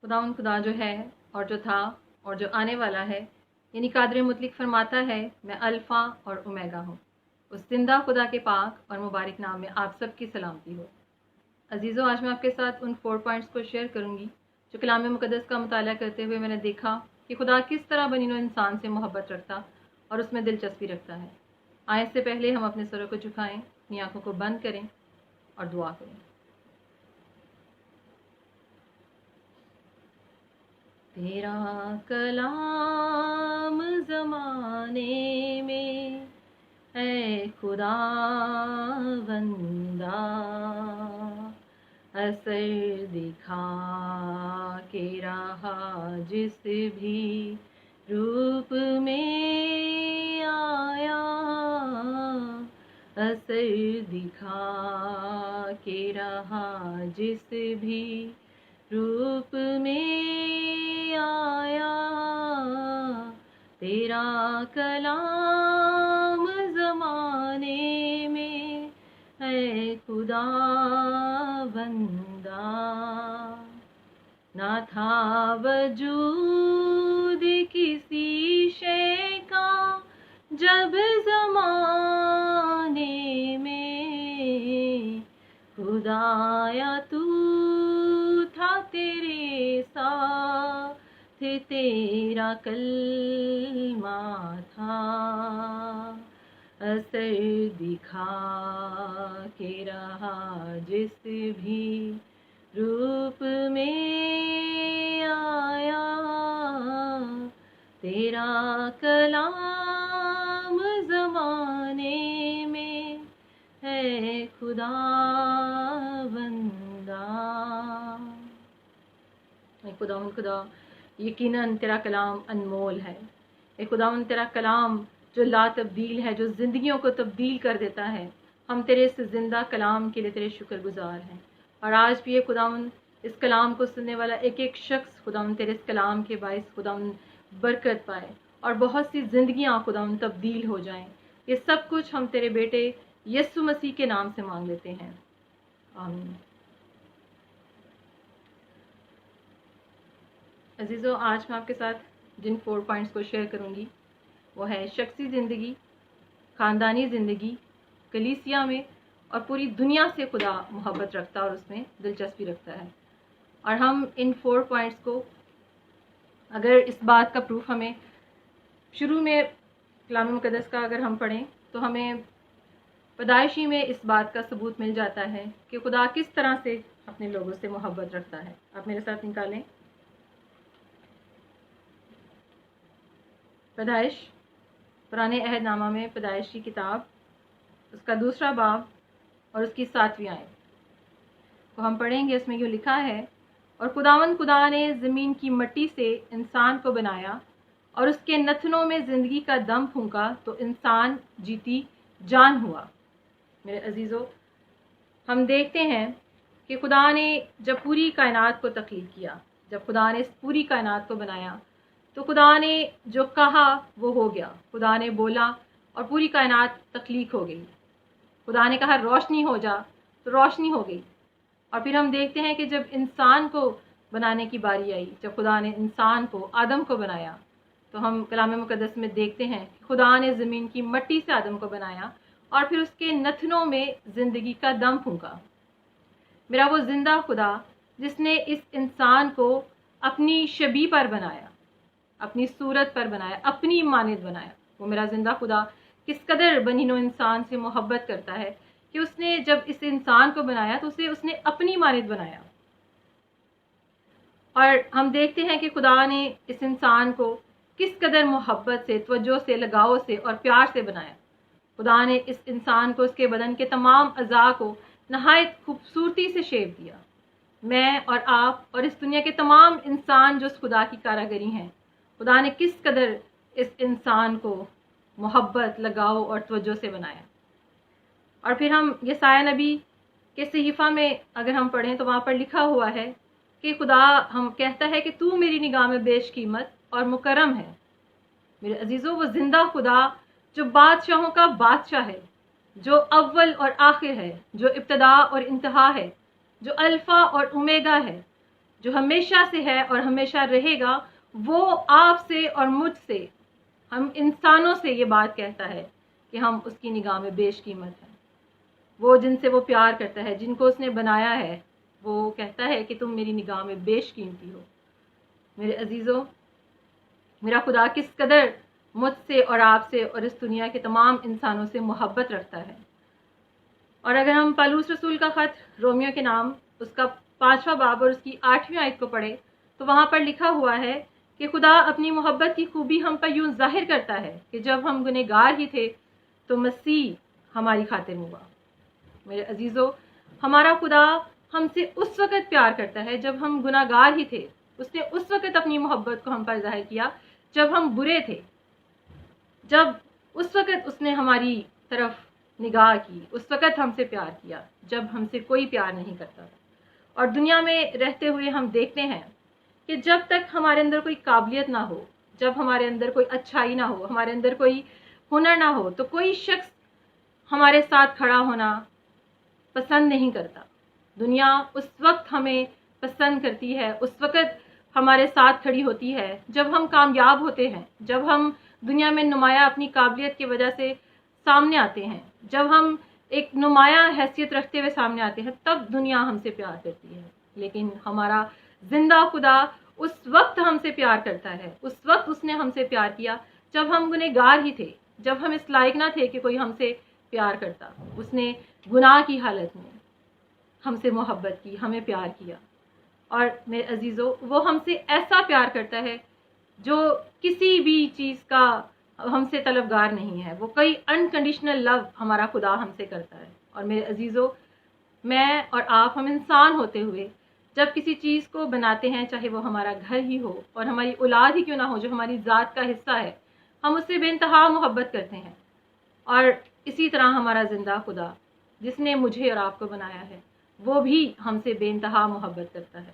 خدا جو ہے اور جو تھا اور جو آنے والا ہے، یعنی قادر مطلق فرماتا ہے میں الفا اور اومیگا ہوں۔ اس زندہ خدا کے پاک اور مبارک نام میں آپ سب کی سلامتی ہو۔ عزیزو، آج میں آپ کے ساتھ ان 4 پوائنٹس کو شیئر کروں گی جو کلام مقدس کا مطالعہ کرتے ہوئے میں نے دیکھا کہ خدا کس طرح بنی نوع انسان سے محبت رکھتا اور اس میں دلچسپی رکھتا ہے۔ آئے اس سے پہلے ہم اپنے سروں کو جھکائیں، اپنی آنکھوں کو بند کریں اور دعا کریں۔ تیرا کلام زمانے میں اے خدا بندہ، اثر دکھا کے رہا جس بھی روپ میں آیا، اثر دکھا کے رہا جس بھی روپ میں آیا، تیرا کلام زمانے میں اے خدا بندہ، نہ تھا وجود کسی شے کا جب زمانے میں، خدایا تو تھا تیرے ساتھ، تیرا کلمہ تھا، اثر دکھا کے رہا جس بھی روپ میں آیا، تیرا کلام زمانے میں ہے خدا بندہ۔ اے خدا یقیناً تیرا کلام انمول ہے۔ اے خداوند، تیرا کلام جو لا تبدیل ہے، جو زندگیوں کو تبدیل کر دیتا ہے، ہم تیرے اس زندہ کلام کے لیے تیرے شکر گزار ہیں۔ اور آج بھی یہ خداوند اس کلام کو سننے والا ایک ایک شخص خداوند تیرے اس کلام کے باعث خداوند برکت پائے اور بہت سی زندگیاں خداوند تبدیل ہو جائیں۔ یہ سب کچھ ہم تیرے بیٹے یسوع مسیح کے نام سے مانگ لیتے ہیں، آمین۔ عزیزو، آج میں آپ کے ساتھ جن 4 پوائنٹس کو شیئر کروں گی وہ ہے شخصی زندگی، خاندانی زندگی، کلیسیا میں اور پوری دنیا سے خدا محبت رکھتا اور اس میں دلچسپی رکھتا ہے۔ اور ہم ان 4 پوائنٹس کو اگر اس بات کا پروف ہمیں شروع میں کلام مقدس کا اگر ہم پڑھیں تو ہمیں پیدائشی میں اس بات کا ثبوت مل جاتا ہے کہ خدا کس طرح سے اپنے لوگوں سے محبت رکھتا ہے۔ آپ میرے ساتھ نکالیں پیدائش، پرانے عہد نامہ میں پیدائش کی کتاب، اس کا 2 باب اور اس کی 7ویں آیت کو ہم پڑھیں گے۔ اس میں یوں لکھا ہے، اور خدا نے زمین کی مٹی سے انسان کو بنایا اور اس کے نتنوں میں زندگی کا دم پھونکا تو انسان جیتی جان ہوا۔ میرے عزیزو، ہم دیکھتے ہیں کہ خدا نے جب پوری کائنات کو تخلیق کیا، جب خدا نے اس پوری کائنات کو بنایا تو خدا نے جو کہا وہ ہو گیا۔ خدا نے بولا اور پوری کائنات تخلیق ہو گئی۔ خدا نے کہا روشنی ہو جا تو روشنی ہو گئی۔ اور پھر ہم دیکھتے ہیں کہ جب انسان کو بنانے کی باری آئی، جب خدا نے انسان کو، آدم کو بنایا، تو ہم کلام مقدس میں دیکھتے ہیں کہ خدا نے زمین کی مٹی سے آدم کو بنایا اور پھر اس کے نتنوں میں زندگی کا دم پھونکا۔ میرا وہ زندہ خدا جس نے اس انسان کو اپنی شبیہ پر بنایا، اپنی صورت پر بنایا، اپنی مانند بنایا، وہ میرا زندہ خدا کس قدر بنی نوع انسان سے محبت کرتا ہے کہ اس نے جب اس انسان کو بنایا تو اسے اس نے اپنی مانند بنایا۔ اور ہم دیکھتے ہیں کہ خدا نے اس انسان کو کس قدر محبت سے، توجہ سے، لگاؤ سے اور پیار سے بنایا۔ خدا نے اس انسان کو، اس کے بدن کے تمام اعضاء کو نہایت خوبصورتی سے شیپ دیا۔ میں اور آپ اور اس دنیا کے تمام انسان جو اس خدا کی کاراگری ہیں، خدا نے کس قدر اس انسان کو محبت، لگاؤ اور توجہ سے بنایا۔ اور پھر ہم یسایہ نبی کے صحیفہ میں اگر ہم پڑھیں تو وہاں پر لکھا ہوا ہے کہ خدا ہم کہتا ہے کہ تو میری نگاہ میں بیش قیمت اور مکرم ہے۔ میرے عزیزو، وہ زندہ خدا جو بادشاہوں کا بادشاہ ہے، جو اول اور آخر ہے، جو ابتدا اور انتہا ہے، جو الفا اور اومیگا ہے، جو ہمیشہ سے ہے اور ہمیشہ رہے گا، وہ آپ سے اور مجھ سے، ہم انسانوں سے یہ بات کہتا ہے کہ ہم اس کی نگاہ میں بیش قیمت ہیں۔ وہ جن سے وہ پیار کرتا ہے، جن کو اس نے بنایا ہے، وہ کہتا ہے کہ تم میری نگاہ میں بیش قیمتی ہو۔ میرے عزیزوں، میرا خدا کس قدر مجھ سے اور آپ سے اور اس دنیا کے تمام انسانوں سے محبت رکھتا ہے۔ اور اگر ہم پالوس رسول کا خط رومیو کے نام، اس کا 5واں باب اور اس کی 8ویں آیت کو پڑھے تو وہاں پر لکھا ہوا ہے کہ خدا اپنی محبت کی خوبی ہم پر یوں ظاہر کرتا ہے کہ جب ہم گنہگار ہی تھے تو مسیح ہماری خاطر ہوا۔ میرے عزیزوں، ہمارا خدا ہم سے اس وقت پیار کرتا ہے جب ہم گناہگار ہی تھے۔ اس نے اس وقت اپنی محبت کو ہم پر ظاہر کیا جب ہم برے تھے، جب اس وقت اس نے ہماری طرف نگاہ کی، اس وقت ہم سے پیار کیا جب ہم سے کوئی پیار نہیں کرتا تھا۔ اور دنیا میں رہتے ہوئے ہم دیکھتے ہیں کہ جب تک ہمارے اندر کوئی قابلیت نہ ہو، جب ہمارے اندر کوئی اچھائی نہ ہو، ہمارے اندر کوئی ہنر نہ ہو، تو کوئی شخص ہمارے ساتھ کھڑا ہونا پسند نہیں کرتا۔ دنیا اس وقت ہمیں پسند کرتی ہے، اس وقت ہمارے ساتھ کھڑی ہوتی ہے جب ہم کامیاب ہوتے ہیں، جب ہم دنیا میں نمایاں اپنی قابلیت کی وجہ سے سامنے آتے ہیں، جب ہم ایک نمایاں حیثیت رکھتے ہوئے سامنے آتے ہیں، تب دنیا ہم سے پیار کرتی ہے۔ لیکن ہمارا زندہ خدا اس وقت ہم سے پیار کرتا ہے، اس وقت اس نے ہم سے پیار کیا جب ہم گنہگار ہی تھے، جب ہم اس لائق نہ تھے کہ کوئی ہم سے پیار کرتا۔ اس نے گناہ کی حالت میں ہم سے محبت کی، ہمیں پیار کیا۔ اور میرے عزیزوں، وہ ہم سے ایسا پیار کرتا ہے جو کسی بھی چیز کا ہم سے طلبگار نہیں ہے۔ وہ کوئی انکنڈیشنل لو ہمارا خدا ہم سے کرتا ہے۔ اور میرے عزیزوں، میں اور آپ، ہم انسان ہوتے ہوئے جب کسی چیز کو بناتے ہیں، چاہے وہ ہمارا گھر ہی ہو اور ہماری اولاد ہی کیوں نہ ہو جو ہماری ذات کا حصہ ہے، ہم اس سے بے انتہا محبت کرتے ہیں۔ اور اسی طرح ہمارا زندہ خدا جس نے مجھے اور آپ کو بنایا ہے، وہ بھی ہم سے بے انتہا محبت کرتا ہے۔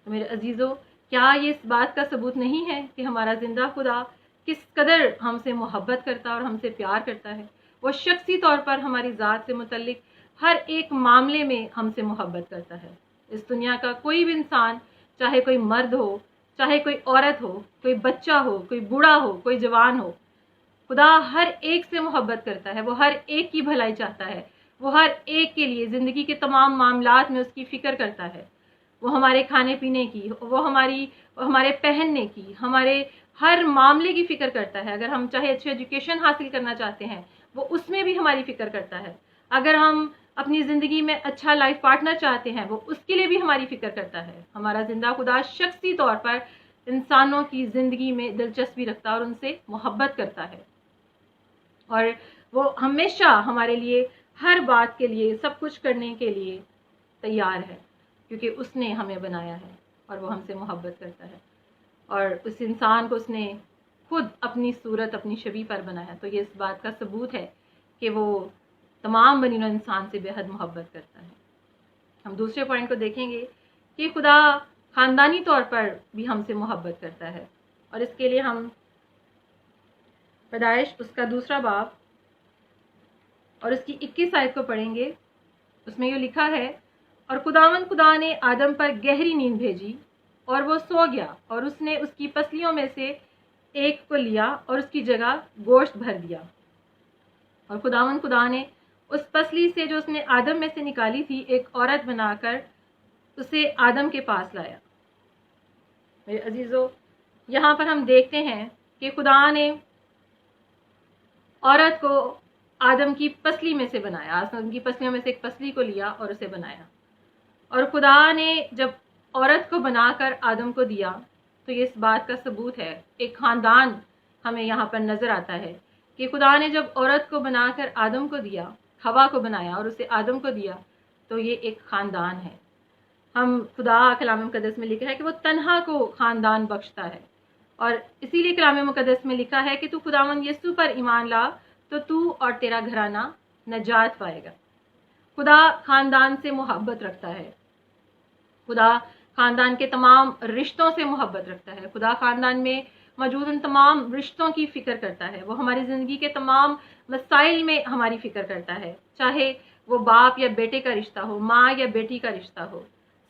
تو میرے عزیزوں، کیا یہ اس بات کا ثبوت نہیں ہے کہ ہمارا زندہ خدا کس قدر ہم سے محبت کرتا اور ہم سے پیار کرتا ہے؟ وہ شخصی طور پر ہماری ذات سے متعلق ہر ایک معاملے میں ہم سے محبت کرتا ہے۔ اس دنیا کا کوئی بھی انسان، چاہے کوئی مرد ہو، چاہے کوئی عورت ہو، کوئی بچہ ہو، کوئی بوڑھا ہو، کوئی جوان ہو، خدا ہر ایک سے محبت کرتا ہے۔ وہ ہر ایک کی بھلائی چاہتا ہے، وہ ہر ایک کے لیے زندگی کے تمام معاملات میں اس کی فکر کرتا ہے۔ وہ ہمارے کھانے پینے کی، وہ ہمارے پہننے کی، ہمارے ہر معاملے کی فکر کرتا ہے۔ اگر ہم چاہے اچھی ایجوکیشن حاصل کرنا چاہتے ہیں، وہ اس میں بھی ہماری فکر کرتا ہے۔ اگر ہم اپنی زندگی میں اچھا لائف پارٹنر چاہتے ہیں، وہ اس کے لیے بھی ہماری فکر کرتا ہے۔ ہمارا زندہ خدا شخصی طور پر انسانوں کی زندگی میں دلچسپی رکھتا ہے اور ان سے محبت کرتا ہے، اور وہ ہمیشہ ہمارے لیے ہر بات کے لیے، سب کچھ کرنے کے لیے تیار ہے، کیونکہ اس نے ہمیں بنایا ہے اور وہ ہم سے محبت کرتا ہے۔ اور اس انسان کو اس نے خود اپنی صورت، اپنی شبیہ پر بنایا، تو یہ اس بات کا ثبوت ہے کہ وہ تمام بنی نوع انسان سے بے حد محبت کرتا ہے۔ ہم دوسرے پوائنٹ کو دیکھیں گے کہ خدا خاندانی طور پر بھی ہم سے محبت کرتا ہے، اور اس کے لیے ہم پیدائش اس کا 2 باب اور اس کی 21 آیت کو پڑھیں گے۔ اس میں یہ لکھا ہے، اور خداوند خدا نے آدم پر گہری نیند بھیجی اور وہ سو گیا، اور اس نے اس کی پسلیوں میں سے ایک کو لیا اور اس کی جگہ گوشت بھر دیا۔ اور خداوند خدا نے اس پسلی سے جو اس نے آدم میں سے نکالی تھی ایک عورت بنا کر اسے آدم کے پاس لایا۔ میرے عزیزو، یہاں پر ہم دیکھتے ہیں کہ خدا نے عورت کو آدم کی پسلی میں سے بنایا، آدم کی پسلیوں میں سے ایک پسلی کو لیا اور اسے بنایا۔ اور خدا نے جب عورت کو بنا کر آدم کو دیا، تو یہ اس بات کا ثبوت ہے، ایک خاندان ہمیں یہاں پر نظر آتا ہے کہ خدا نے جب عورت کو بنا کر آدم کو دیا، حوا کو بنایا اور اسے آدم کو دیا، تو یہ ایک خاندان ہے۔ ہم خدا کلام مقدس میں لکھا ہے کہ وہ تنہا کو خاندان بخشتا ہے، اور اسی لیے کلام مقدس میں لکھا ہے کہ تو خداوند یسوع پر ایمان لا تو تو اور تیرا گھرانہ نجات پائے گا۔ خدا خاندان سے محبت رکھتا ہے، خدا خاندان کے تمام رشتوں سے محبت رکھتا ہے، خدا خاندان میں موجود ان تمام رشتوں کی فکر کرتا ہے۔ وہ ہماری زندگی کے تمام مسائل میں ہماری فکر کرتا ہے، چاہے وہ باپ یا بیٹے کا رشتہ ہو، ماں یا بیٹی کا رشتہ ہو،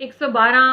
112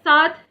7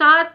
7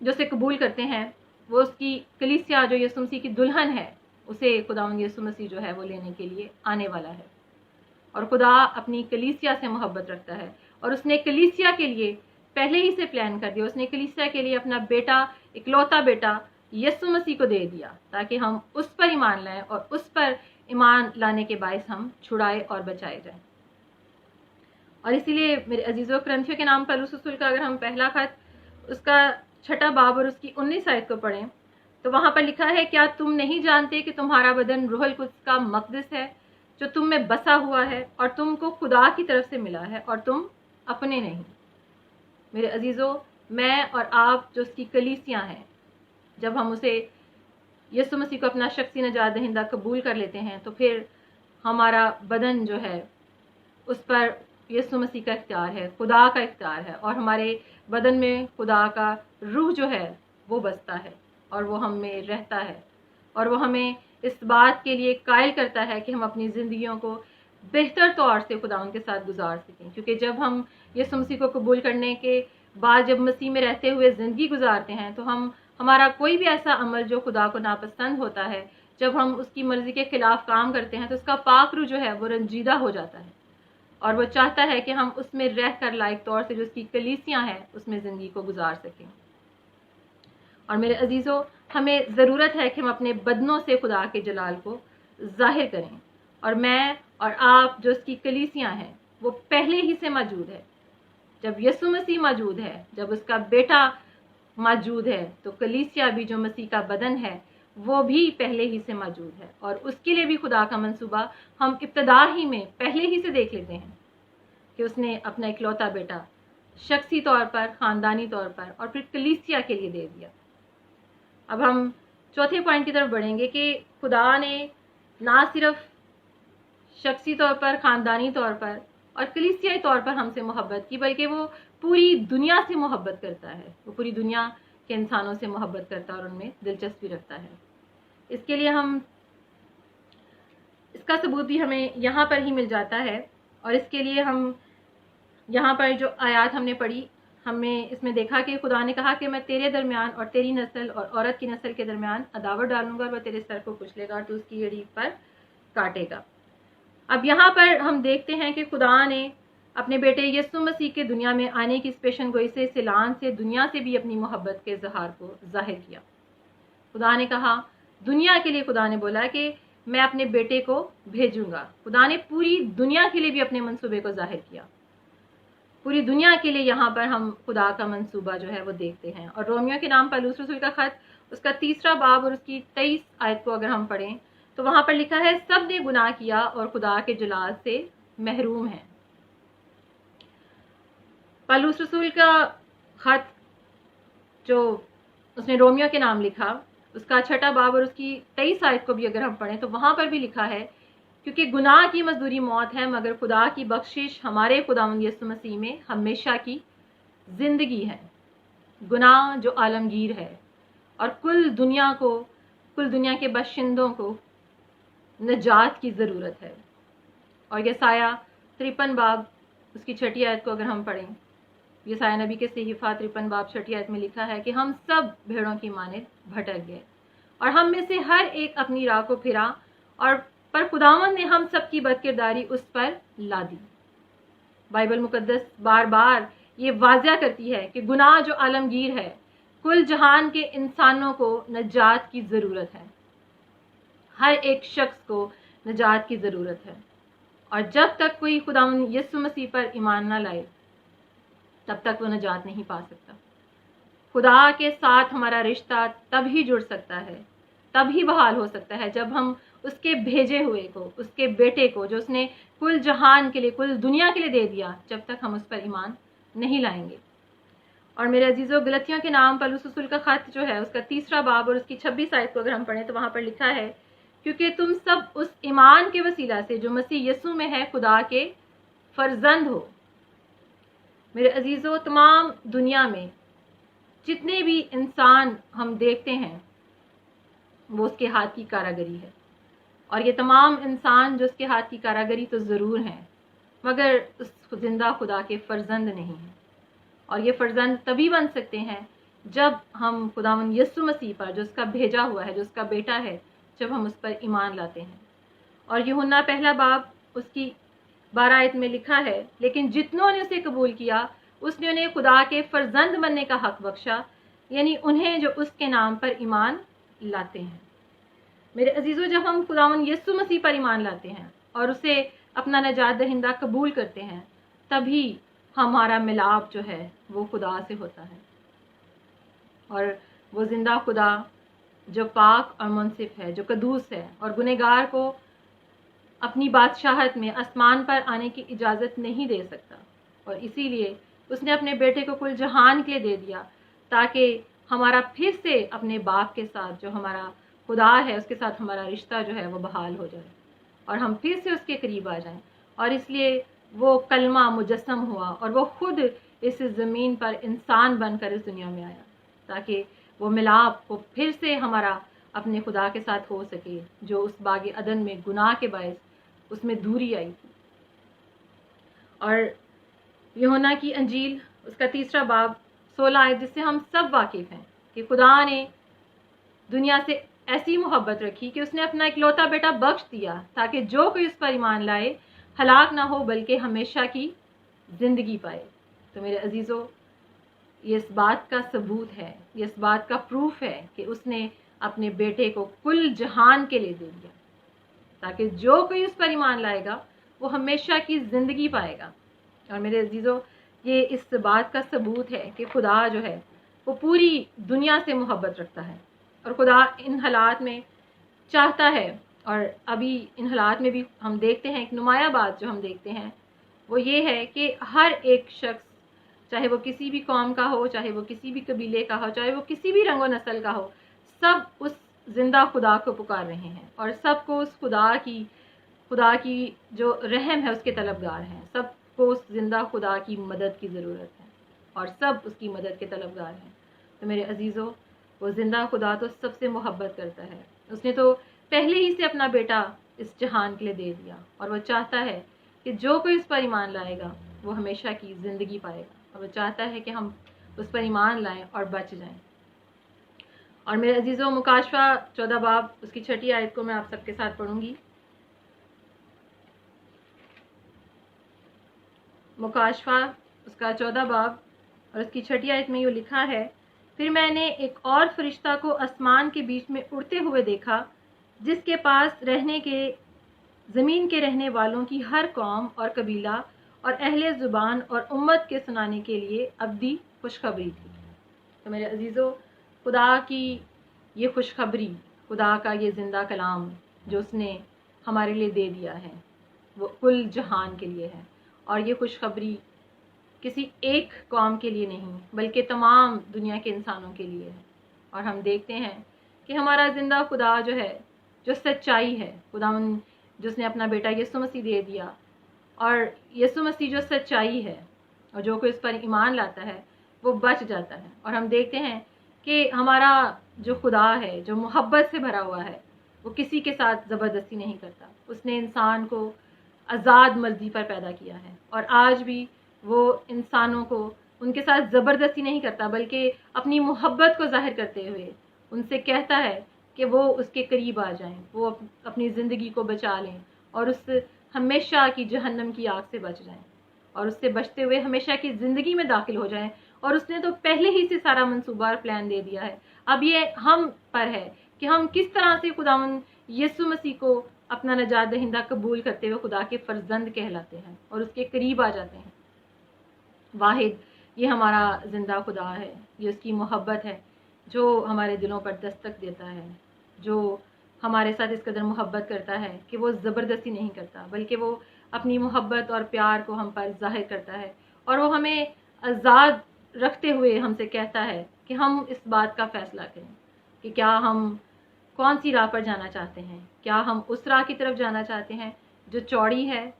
جو اسے قبول کرتے ہیں وہ اس کی کلیسیا جو یسوع مسیح کی دلہن ہے اسے خداوند یسوع مسیح جو ہے وہ لینے کے لیے آنے والا ہے. اور خدا اپنی کلیسیا سے محبت رکھتا ہے اور اس نے کلیسیا کے لیے پہلے ہی سے پلان کر دیا. اس نے کلیسیا کے لیے اپنا بیٹا، اکلوتا بیٹا یسوع مسیح کو دے دیا تاکہ ہم اس پر ایمان لائیں اور اس پر ایمان لانے کے باعث ہم چھڑائے اور بچائے جائیں. اور اسی لیے میرے عزیزو، کرنتھیوں کے نام پولس رسول کا اگر ہم پہلا خط اس کا 6 باب اور اس کی 19 آیت کو پڑھیں تو وہاں پر لکھا ہے، کیا تم نہیں جانتے کہ تمہارا بدن روح القدس کا مقدس ہے جو تم میں بسا ہوا ہے اور تم کو خدا کی طرف سے ملا ہے اور تم اپنے نہیں. میرے عزیزو، میں اور آپ جو اس کی کلیسیاں ہیں، جب ہم اسے یسوع مسیح کو اپنا شخصی نجات دہندہ قبول کر لیتے ہیں تو پھر ہمارا بدن جو ہے اس پر یسوع مسیح کا اختیار ہے، خدا کا اختیار ہے، اور ہمارے بدن میں خدا کا روح جو ہے وہ بستا ہے اور وہ ہم میں رہتا ہے اور وہ ہمیں اس بات کے لیے قائل کرتا ہے کہ ہم اپنی زندگیوں کو بہتر طور سے خدا ان کے ساتھ گزار سکیں. کیونکہ جب ہم یسوع مسیح کو قبول کرنے کے بعد جب مسیح میں رہتے ہوئے زندگی گزارتے ہیں تو ہمارا کوئی بھی ایسا عمل جو خدا کو ناپسند ہوتا ہے، جب ہم اس کی مرضی کے خلاف کام کرتے ہیں تو اس کا پاک روح جو ہے وہ رنجیدہ ہو جاتا ہے اور وہ چاہتا ہے کہ ہم اس میں رہ کر لائق طور سے جو اس کی کلیسیاں ہیں اس میں زندگی کو گزار سکیں. اور میرے عزیزو، ہمیں ضرورت ہے کہ ہم اپنے بدنوں سے خدا کے جلال کو ظاہر کریں. اور میں اور آپ جو اس کی کلیسیاں ہیں وہ پہلے ہی سے موجود ہے. جب یسوع مسیح موجود ہے، جب اس کا بیٹا موجود ہے تو کلیسیا بھی جو مسیح کا بدن ہے وہ بھی پہلے ہی سے موجود ہے. اور اس کے لیے بھی خدا کا منصوبہ ہم ابتدا ہی میں پہلے ہی سے دیکھ لیتے ہیں کہ اس نے اپنا اکلوتا بیٹا شخصی طور پر، خاندانی طور پر اور پھر کلیسیا کے لیے دے دیا. اب ہم چوتھے پوائنٹ کی طرف بڑھیں گے کہ خدا نے نہ صرف شخصی طور پر، خاندانی طور پر اور کلیسیائی طور پر ہم سے محبت کی، بلکہ وہ پوری دنیا سے محبت کرتا ہے. وہ پوری دنیا کے انسانوں سے محبت کرتا ہے اور ان میں دلچسپی رکھتا ہے. اس کے لیے اس کا ثبوت بھی ہمیں یہاں پر ہی مل جاتا ہے. اور اس کے لیے ہم یہاں پر جو آیات ہم نے پڑھی، ہمیں اس میں دیکھا کہ خدا نے کہا کہ میں تیرے درمیان اور تیری نسل اور عورت کی نسل کے درمیان عداوت ڈالوں گا اور وہ تیرے سر کو کچلے گا اور تو اس کی ایڑی پر کاٹے گا. اب یہاں پر ہم دیکھتے ہیں کہ خدا نے اپنے بیٹے یسوع مسیح کے دنیا میں آنے کی اس پیشن گوئی سے، اس اعلان سے دنیا سے بھی اپنی محبت کے اظہار کو ظاہر کیا. خدا نے کہا، دنیا کے لیے خدا نے بولا کہ میں اپنے بیٹے کو بھیجوں گا. خدا نے پوری دنیا کے لیے بھی اپنے منصوبے کو ظاہر کیا. پوری دنیا کے لیے یہاں پر ہم خدا کا منصوبہ جو ہے وہ دیکھتے ہیں. اور رومیو کے نام پولس رسول کا خط اس کا 3 باب اور اس کی 23 آیت کو اگر ہم پڑھیں تو وہاں پر لکھا ہے، سب نے گناہ کیا اور خدا کے جلال سے محروم ہیں. پولس رسول کا خط جو اس نے رومیو کے نام لکھا، اس کا 6 باب اور اس کی 23 آیت کو بھی اگر ہم پڑھیں تو وہاں پر بھی لکھا ہے، کیونکہ گناہ کی مزدوری موت ہے مگر خدا کی بخشش ہمارے خداوند یسوع مسیح میں ہمیشہ کی زندگی ہے. گناہ جو عالمگیر ہے اور کل دنیا کے باشندوں کو نجات کی ضرورت ہے. اور یسایہ 53 باب اس کی 6 آیت کو اگر ہم پڑھیں، یسایہ نبی کے صحیفہ 53 باب 6 آیت میں لکھا ہے کہ ہم سب بھیڑوں کی مانند بھٹک گئے اور ہم میں سے ہر ایک اپنی راہ کو پھرا اور پر خداوند نے ہم سب کی بد کرداری اس پر لا دی. بائبل مقدس بار بار یہ واضح کرتی ہے کہ گناہ جو عالمگیر ہے، کل جہان کے انسانوں کو نجات کی ضرورت ہے. ہر ایک شخص کو نجات کی ضرورت ہے. اور جب تک کوئی خداوند یسوع مسیح پر ایمان نہ لائے تب تک وہ نجات نہیں پا سکتا. خدا کے ساتھ ہمارا رشتہ تب ہی جڑ سکتا ہے، تب ہی بحال ہو سکتا ہے جب ہم اس کے بھیجے ہوئے کو، اس کے بیٹے کو جو اس نے کل جہان کے لیے، کل دنیا کے لیے دے دیا، جب تک ہم اس پر ایمان نہیں لائیں گے. اور میرے عزیزو، گلتیوں کے نام پولس رسول کا خط جو ہے اس کا 3 باب اور اس کی 26 آیت کو اگر ہم پڑھیں تو وہاں پر لکھا ہے، کیونکہ تم سب اس ایمان کے وسیلہ سے جو مسیح یسوع میں ہے خدا کے فرزند ہو. میرے عزیزو، تمام دنیا میں جتنے بھی انسان ہم دیکھتے ہیں وہ اس کے ہاتھ کی کاراگری ہے. اور یہ تمام انسان جو اس کے ہاتھ کی کاراگری تو ضرور ہیں مگر اس زندہ خدا کے فرزند نہیں ہیں. اور یہ فرزند تبھی بن سکتے ہیں جب ہم خداوند یسوع مسیح پر جو اس کا بھیجا ہوا ہے، جو اس کا بیٹا ہے، جب ہم اس پر ایمان لاتے ہیں۔ اور یوحنا پہلا باب اس کی 12 آیت میں لکھا ہے، لیکن جتنوں نے اسے قبول کیا اس نے انہیں خدا کے فرزند بننے کا حق بخشا، یعنی انہیں جو اس کے نام پر ایمان لاتے ہیں۔ میرے عزیزو، جب ہم خداوند یسوع مسیح پر ایمان لاتے ہیں اور اسے اپنا نجات دہندہ قبول کرتے ہیں، تبھی ہمارا ملاپ جو ہے وہ خدا سے ہوتا ہے، اور وہ زندہ خدا جو پاک اور منصف ہے، جو قدوس ہے اور گنہگار کو اپنی بادشاہت میں آسمان پر آنے کی اجازت نہیں دے سکتا، اور اسی لیے اس نے اپنے بیٹے کو کل جہان کے لیے دے دیا تاکہ ہمارا پھر سے اپنے باپ کے ساتھ، جو ہمارا خدا ہے، اس کے ساتھ ہمارا رشتہ جو ہے وہ بحال ہو جائے اور ہم پھر سے اس کے قریب آ جائیں۔ اور اس لیے وہ کلمہ مجسم ہوا اور وہ خود اس زمین پر انسان بن کر اس دنیا میں آیا تاکہ وہ ملاپ وہ پھر سے ہمارا اپنے خدا کے ساتھ ہو سکے، جو اس باغ عدن میں گناہ کے باعث اس میں دوری آئی تھی۔ اور یوحنا کی انجیل اس کا 3 باب 16 آیت، جس سے ہم سب واقف ہیں کہ خدا نے دنیا سے ایسی محبت رکھی کہ اس نے اپنا اکلوتا بیٹا بخش دیا تاکہ جو کوئی اس پر ایمان لائے ہلاک نہ ہو بلکہ ہمیشہ کی زندگی پائے۔ تو میرے عزیزو، یہ اس بات کا ثبوت ہے، یہ اس بات کا پروف ہے کہ اس نے اپنے بیٹے کو کل جہان کے لیے دے دیا تاکہ جو کوئی اس پر ایمان لائے گا وہ ہمیشہ کی زندگی پائے گا۔ اور میرے عزیزو، یہ اس بات کا ثبوت ہے کہ خدا جو ہے وہ پوری دنیا سے محبت رکھتا ہے، اور خدا ان حالات میں چاہتا ہے، اور ابھی ان حالات میں بھی ہم دیکھتے ہیں، ایک نمایاں بات جو ہم دیکھتے ہیں وہ یہ ہے کہ ہر ایک شخص، چاہے وہ کسی بھی قوم کا ہو، چاہے وہ کسی بھی قبیلے کا ہو، چاہے وہ کسی بھی رنگ و نسل کا ہو، سب اس زندہ خدا کو پکار رہے ہیں اور سب کو اس خدا کی جو رحم ہے اس کے طلبگار ہیں، سب کو اس زندہ خدا کی مدد کی ضرورت ہے اور سب اس کی مدد کے طلبگار ہیں۔ تو میرے عزیزو، وہ زندہ خدا تو سب سے محبت کرتا ہے، اس نے تو پہلے ہی سے اپنا بیٹا اس جہان کے لیے دے دیا، اور وہ چاہتا ہے کہ جو کوئی اس پر ایمان لائے گا وہ ہمیشہ کی زندگی پائے گا، اور وہ چاہتا ہے کہ ہم اس پر ایمان لائیں اور بچ جائیں۔ اور میرے عزیزو، مکاشفہ 14 باب اس کی 6 آیت کو میں آپ سب کے ساتھ پڑھوں گی۔ مکاشفہ اس کا 14 باب اور اس کی 6 آیت میں یہ لکھا ہے، پھر میں نے ایک اور فرشتہ کو آسمان کے بیچ میں اڑتے ہوئے دیکھا، جس کے پاس رہنے کے زمین کے رہنے والوں کی ہر قوم اور قبیلہ اور اہل زبان اور امت کے سنانے کے لیے ابدی خوشخبری تھی۔ تو میرے عزیزو، خدا کی یہ خوشخبری، خدا کا یہ زندہ کلام جو اس نے ہمارے لیے دے دیا ہے، وہ کل جہان کے لیے ہے، اور یہ خوشخبری کسی ایک قوم کے لیے نہیں بلکہ تمام دنیا کے انسانوں کے لیے ہے۔ اور ہم دیکھتے ہیں کہ ہمارا زندہ خدا جو ہے، جو سچائی ہے، خداوند جس نے اپنا بیٹا یسوع مسیح دے دیا، اور یسوع مسیح جو سچائی ہے، اور جو کوئی اس پر ایمان لاتا ہے وہ بچ جاتا ہے۔ اور ہم دیکھتے ہیں کہ ہمارا جو خدا ہے، جو محبت سے بھرا ہوا ہے، وہ کسی کے ساتھ زبردستی نہیں کرتا۔ اس نے انسان کو آزاد مرضی پر پیدا کیا ہے، اور آج بھی وہ انسانوں کو ان کے ساتھ زبردستی نہیں کرتا بلکہ اپنی محبت کو ظاہر کرتے ہوئے ان سے کہتا ہے کہ وہ اس کے قریب آ جائیں، وہ اپنی زندگی کو بچا لیں اور اس ہمیشہ کی جہنم کی آگ سے بچ جائیں، اور اس سے بچتے ہوئے ہمیشہ کی زندگی میں داخل ہو جائیں۔ اور اس نے تو پہلے ہی سے سارا منصوبہ اور پلان دے دیا ہے، اب یہ ہم پر ہے کہ ہم کس طرح سے خداوند یسوع مسیح کو اپنا نجات دہندہ قبول کرتے ہوئے خدا کے فرزند کہلاتے ہیں اور اس کے قریب آ جاتے ہیں۔ واحد یہ ہمارا زندہ خدا ہے، یہ اس کی محبت ہے جو ہمارے دلوں پر دستک دیتا ہے، جو ہمارے ساتھ اس قدر محبت کرتا ہے کہ وہ زبردستی نہیں کرتا بلکہ وہ اپنی محبت اور پیار کو ہم پر ظاہر کرتا ہے، اور وہ ہمیں آزاد رکھتے ہوئے ہم سے کہتا ہے کہ ہم اس بات کا فیصلہ کریں کہ کیا ہم کون سی راہ پر جانا چاہتے ہیں، کیا ہم اس راہ کی طرف جانا چاہتے ہیں جو چوڑی ہے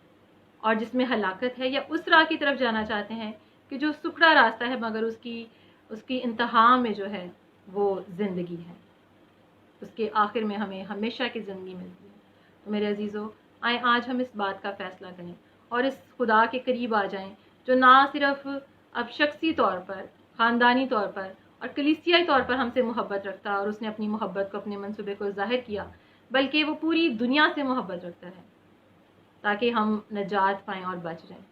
اور جس میں ہلاکت ہے، یا اس راہ کی طرف جانا چاہتے ہیں کہ جو سکڑا راستہ ہے مگر اس کی انتہا میں جو ہے وہ زندگی ہے، اس کے آخر میں ہمیں ہمیشہ کی زندگی ملتی ہے۔ تو میرے عزیزو، آئیں آج ہم اس بات کا فیصلہ کریں اور اس خدا کے قریب آ جائیں جو نہ صرف اب شخصی طور پر، خاندانی طور پر اور کلیسیائی طور پر ہم سے محبت رکھتا ہے، اور اس نے اپنی محبت کو، اپنے منصوبے کو ظاہر کیا، بلکہ وہ پوری دنیا سے محبت رکھتا ہے تاکہ ہم نجات پائیں اور بچ جائیں۔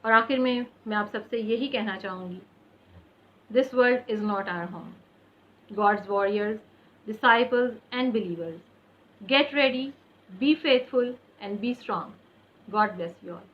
اور آخر میں آپ سب سے یہی کہنا چاہوں گی، This world is not our home. God's warriors, disciples and believers, get ready, be faithful and be strong. God bless you all.